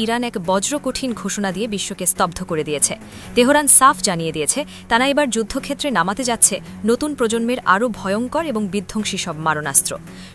Iran এক বজ্রকঠিন ঘোষণা দিয়ে বিশ্বকে স্তব্ধ করে দিয়েছে। তেহরান সাফ জানিয়ে দিয়েছে তারা এবার যুদ্ধক্ষেত্রে নামাতে যাচ্ছে নতুন প্রজন্মের আরও ভয়ঙ্কর এবং বিধ্বংসী সব মারণাস্ত্র।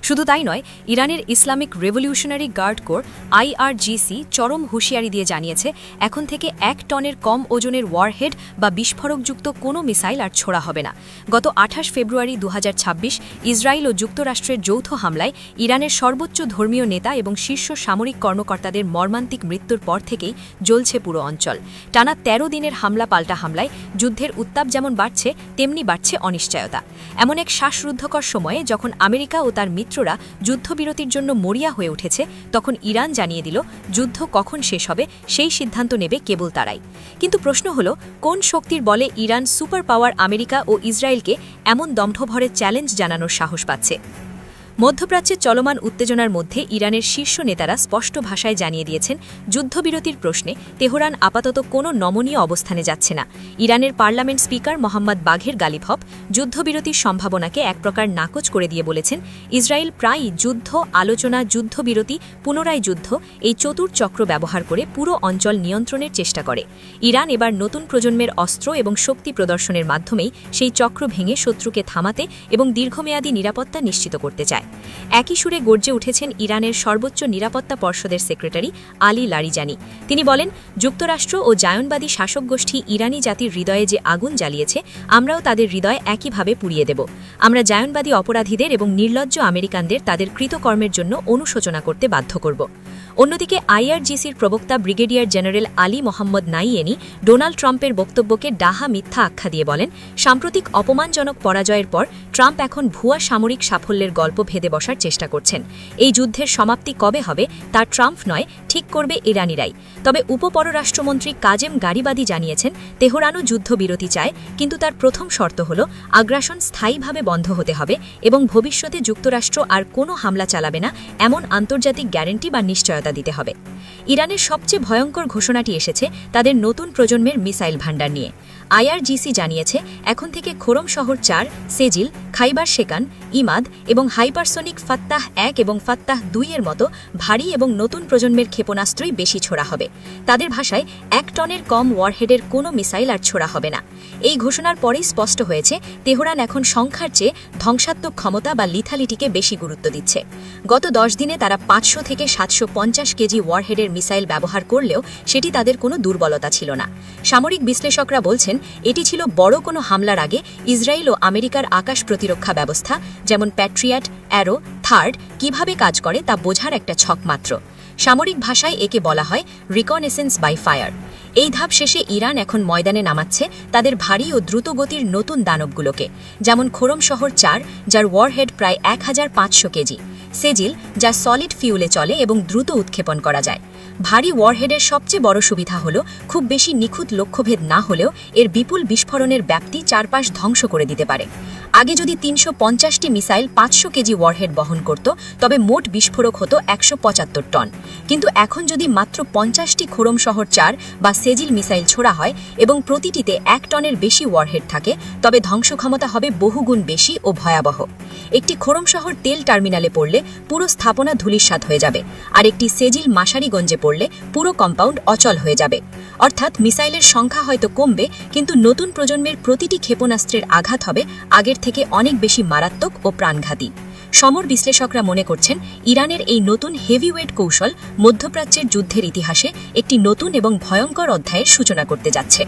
শুধু তাই নয়, ইরানের Islamic revolutionary guard corps IRGC চরম হুঁশিয়ারি দিয়ে জানিয়েছে এখন থেকে 1 টনের কম ওজনের ওয়ারহেড বা বিস্ফোরকযুক্ত কোনো মিসাইল আর ছোড়া হবে না। গত 28 ফেব্রুয়ারি 2026 ইসরায়েল ও যুক্তরাষ্ট্রের যৌথ হামলায় ইরানের সর্বোচ্চ ধর্মীয় নেতা এবং শীর্ষ সামরিক কর্মকর্তাদের মর্মান্তিক মৃত্যুর পর থেকেই জ্বলছে পুরো অঞ্চল। টানা 13 দিনের হামলা পাল্টা হামলায় যুদ্ধের উত্তাপ যেমন বাড়ছে তেমনি বাড়ছে অনিশ্চয়তা। এমন এক শ্বাসরুদ্ধকর সময়ে যখন আমেরিকা ও তার মিত্ররা যুদ্ধবিরতির জন্য মরিয়া হয়ে উঠেছে, তখন ইরান জানিয়ে দিল যুদ্ধ কখন শেষ হবে সেই সিদ্ধান্ত নেবে কেবল তারাই। কিন্তু প্রশ্ন হলো, কোন শক্তির বলে ইরান সুপার পাওয়ার আমেরিকা ও ইসরায়েলকে এমন দম্ভভরে চ্যালেঞ্জ জানানোর সাহস পাচ্ছে? মধ্যপ্রাচ্যে চলমান উত্তেজনার মধ্যে ইরানের শীর্ষ নেতারা স্পষ্ট ভাষায় জানিয়ে দিয়েছেন যুদ্ধবিরতির প্রশ্নে তেহরান আপাতত কোনো নমনীয় অবস্থানে যাচ্ছে না। ইরানের পার্লামেন্ট স্পিকার মোহাম্মদ বাঘের গালিভভ যুদ্ধবিরতির সম্ভাবনাকে এক প্রকার নাকচ করে দিয়ে বলেছেন ইসরায়েল প্রায়ই যুদ্ধ, আলোচনা, যুদ্ধবিরতি, পুনরায় যুদ্ধ এই চতুর চক্র ব্যবহার করে পুরো অঞ্চল নিয়ন্ত্রণের চেষ্টা করে। ইরান এবার নতুন প্রজন্মের অস্ত্র এবং শক্তি প্রদর্শনের মাধ্যমেই সেই চক্র ভেঙে শত্রুকে থামাতে এবং দীর্ঘমেয়াদী নিরাপত্তা নিশ্চিত করতে চায়। একই সুরে গর্জে উঠেছেন ইরানের সর্বোচ্চ নিরাপত্তা পর্ষদের সেক্রেটারি আলী লারিজানি। তিনি বলেন, যুক্তরাষ্ট্র ও জায়নবাদী শাসক গোষ্ঠী ইরানি জাতির হৃদয়ে যে আগুন জ্বালিয়েছে, আমরাও তাদের হৃদয় একইভাবে পুড়িয়ে দেব। আমরা জায়নবাদী অপরাধীদের এবং নির্লজ্জ আমেরিকানদের তাদের কৃতকর্মের জন্য অনুশোচনা করতে বাধ্য করব। অন্যদিকে IRGCর প্রবক্তা brigadier general Ali Mohammad Naeini Donald ট্রাম্পের বক্তব্যকে ডাহা মিথ্যা আখ্যা দিয়ে বলেন, সাম্প্রতিক অপমানজনক পরাজয়ের পর ট্রাম্প এখন ভুয়া সামরিক সাফল্যের গল্প ভেদে বসার চেষ্টা করছেন। এই যুদ্ধের সমাপ্তি কবে হবে তা ট্রাম্প নয়, ঠিক করবে ইরানিরাই। তবে উপপররাষ্ট্রমন্ত্রী কাজেম গারিবাদি জানিয়েছেন তেহরানও যুদ্ধবিরতি চায়, কিন্তু তার প্রথম শর্ত হল আগ্রাসন স্থায়ীভাবে বন্ধ হতে হবে এবং ভবিষ্যতে যুক্তরাষ্ট্র আর কোনো হামলা চালাবে না এমন আন্তর্জাতিক গ্যারান্টি বা নিশ্চয়তা দিতে হবে। ইরানের সবচেয়ে ভয়ঙ্কর ঘোষণাটি এসেছে তাদের নতুন প্রজন্মের মিসাইল ভান্ডার নিয়ে। IRGC জানিয়েছে এখন থেকে খোরম শহর 4, সেজিল, খাইবার শেকান, ইমাদ এবং হাইপারসোনিক ফাত্তাহ 1 এবং ফাত্তাহ 2 এর মতো ভারী এবং নতুন প্রজন্মের ক্ষেপণাস্ত্রই বেশি ছোড়া হবে। তাদের ভাষায় 1 টনের কম ওয়ারহেডের কোনো মিসাইল আর ছোড়া হবে না। এই ঘোষণার পরেই স্পষ্ট হয়েছে তেহরান এখন সংখ্যার চেয়ে ধ্বংসাত্মক ক্ষমতা বা লিথালিটিকে বেশি গুরুত্ব দিচ্ছে। গত 10 দিনে তারা 500 থেকে 750 কেজি ওয়ারহেডের মিসাইল ব্যবহার করলেও সেটি তাদের কোনো দুর্বলতা ছিল না। সামরিক বিশ্লেষকরা বলছেন এটি ছিল বড় কোনো হামলার আগে ইসরায়েল ও আমেরিকার আকাশ প্রতিরক্ষা ব্যবস্থা যেমন প্যাট্রিয়ট, অ্যারো, থার্ড কিভাবে কাজ করে তা বোঝার একটা ছক মাত্র। সামরিক ভাষায় একে বলা হয় রিকনেসেন্স বাই ফায়ার। এই ধাপ শেষে ইরান এখন ময়দানে নামাচ্ছে তাদের ভারী ও দ্রুতগতির নতুন দানবগুলোকে, যেমন খোরম শহর 4 যার ওয়ারহেড প্রায় 1500 কেজি, সেজিল যা সলিড ফিউলে চলে এবং দ্রুত উৎক্ষেপণ করা যায়। ভারী ওয়ারহেডের সবচেয়ে বড় সুবিধা হল খুব বেশি নিখুঁত লক্ষ্যভেদ না হলেও এর বিপুল বিস্ফোরণের ব্যাপ্তি চারপাশ ধ্বংস করে দিতে পারে। আগে যদি 350টি মিসাইল 500 কেজি ওয়ারহেড বহন করত তবে মোট বিস্ফোরক হতো 175 টন, কিন্তু এখন যদি মাত্র 50টি খোরম শহর 4 বা সেজিল মিসাইল ছোড়া হয় এবং প্রতিটিতে 1 টনের বেশি ওয়ারহেড থাকে, তবে ধ্বংস ক্ষমতা হবে বহুগুণ বেশি ও ভয়াবহ। একটি খোরম শহর তেল টার্মিনালে পড়লে পুরো স্থাপনা ধূলিসাৎ হয়ে যাবে, আর একটি সেজিল মাশারিগঞ্জে পড়লে পুরো কম্পাউন্ড অচল হয়ে যাবে। অর্থাৎ মিসাইলের সংখ্যা হয়তো কমবে, কিন্তু নতুন প্রজন্মের প্রতিটি ক্ষেপণাস্ত্রের আঘাত হবে আগের থেকে অনেক বেশি মারাত্মক ও প্রাণঘাতী। সমর বিশ্লেষকরা মনে করছেন ইরানের এই নতুন হেভিওয়েট কৌশল মধ্যপ্রাচ্যের যুদ্ধের ইতিহাসে একটি নতুন এবং ভয়ঙ্কর অধ্যায়ের সূচনা করতে যাচ্ছে।